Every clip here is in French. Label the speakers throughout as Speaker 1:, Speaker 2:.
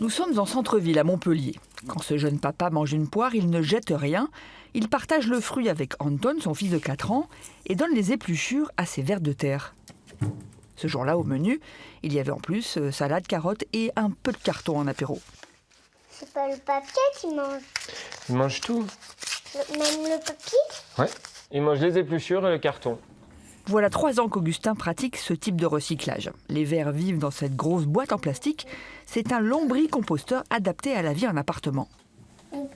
Speaker 1: Nous sommes en centre-ville, à Montpellier. Quand ce jeune papa mange une poire, il ne jette rien. Il partage le fruit avec Anton, son fils de 4 ans, et donne les épluchures à ses vers de terre. Ce jour-là, au menu, il y avait en plus salade, carottes et un peu de carton en apéro.
Speaker 2: C'est pas le papier qu'il mange.
Speaker 3: Il mange tout.
Speaker 2: Même le papier?
Speaker 3: Ouais. Il mange les épluchures et le carton.
Speaker 1: Voilà 3 ans qu'Augustin pratique ce type de recyclage. Les vers vivent dans cette grosse boîte en plastique. C'est un lombricomposteur adapté à la vie en appartement.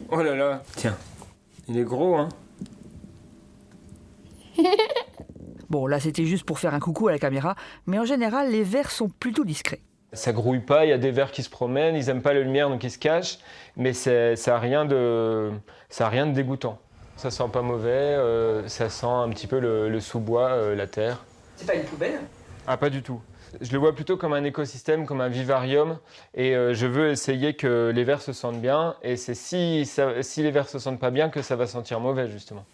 Speaker 3: Oh là là. Tiens, il est gros, hein.
Speaker 1: Bon, là, c'était juste pour faire un coucou à la caméra, mais en général, les vers sont plutôt discrets.
Speaker 3: Ça grouille pas, il y a des vers qui se promènent, ils aiment pas la lumière donc ils se cachent, mais ça a rien de dégoûtant. Ça sent pas mauvais, ça sent un petit peu le sous-bois, la terre.
Speaker 1: C'est pas une poubelle ?
Speaker 3: Ah, pas du tout. Je le vois plutôt comme un écosystème, comme un vivarium, et je veux essayer que les vers se sentent bien, et c'est si les vers se sentent pas bien que ça va sentir mauvais justement.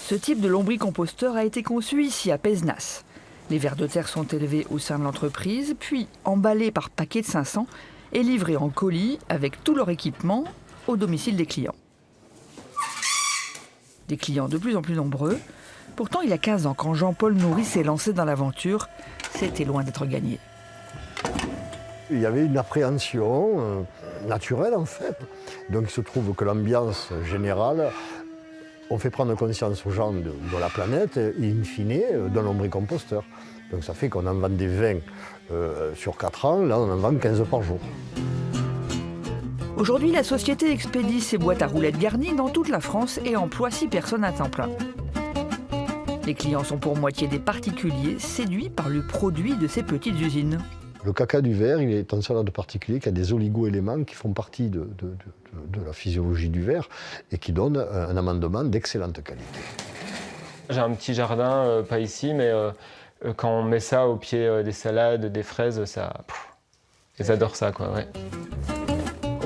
Speaker 1: Ce type de lombricomposteur a été conçu ici à Pézenas. Les vers de terre sont élevés au sein de l'entreprise, puis emballés par paquets de 500 et livrés en colis avec tout leur équipement au domicile des clients. Des clients de plus en plus nombreux. Pourtant, il y a 15 ans, quand Jean-Paul Nourry s'est lancé dans l'aventure, c'était loin d'être gagné.
Speaker 4: Il y avait une appréhension naturelle en fait. Donc il se trouve que l'ambiance générale, on fait prendre conscience aux gens de la planète et in fine d'un lombricomposteur. Donc ça fait qu'on en vend des 20 sur 4 ans, là on en vend 15 par jour.
Speaker 1: Aujourd'hui, la société expédie ses boîtes à roulettes garnies dans toute la France et emploie 6 personnes à temps plein. Les clients sont pour moitié des particuliers séduits par le produit de ces petites usines.
Speaker 4: Le caca du ver, il est un salade particulier qui a des oligo-éléments qui font partie de la physiologie du ver et qui donnent un amendement d'excellente qualité.
Speaker 3: J'ai un petit jardin, pas ici, mais quand on met ça au pied des salades, des fraises, ils adorent ça, quoi, ouais.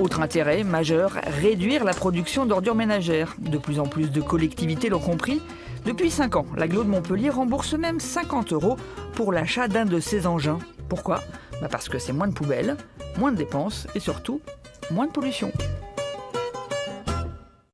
Speaker 1: Autre intérêt majeur, réduire la production d'ordures ménagères. De plus en plus de collectivités l'ont compris. Depuis 5 ans, l'agglo de Montpellier rembourse même 50 € pour l'achat d'un de ces engins. Pourquoi ? Parce que c'est moins de poubelles, moins de dépenses et surtout, moins de pollution.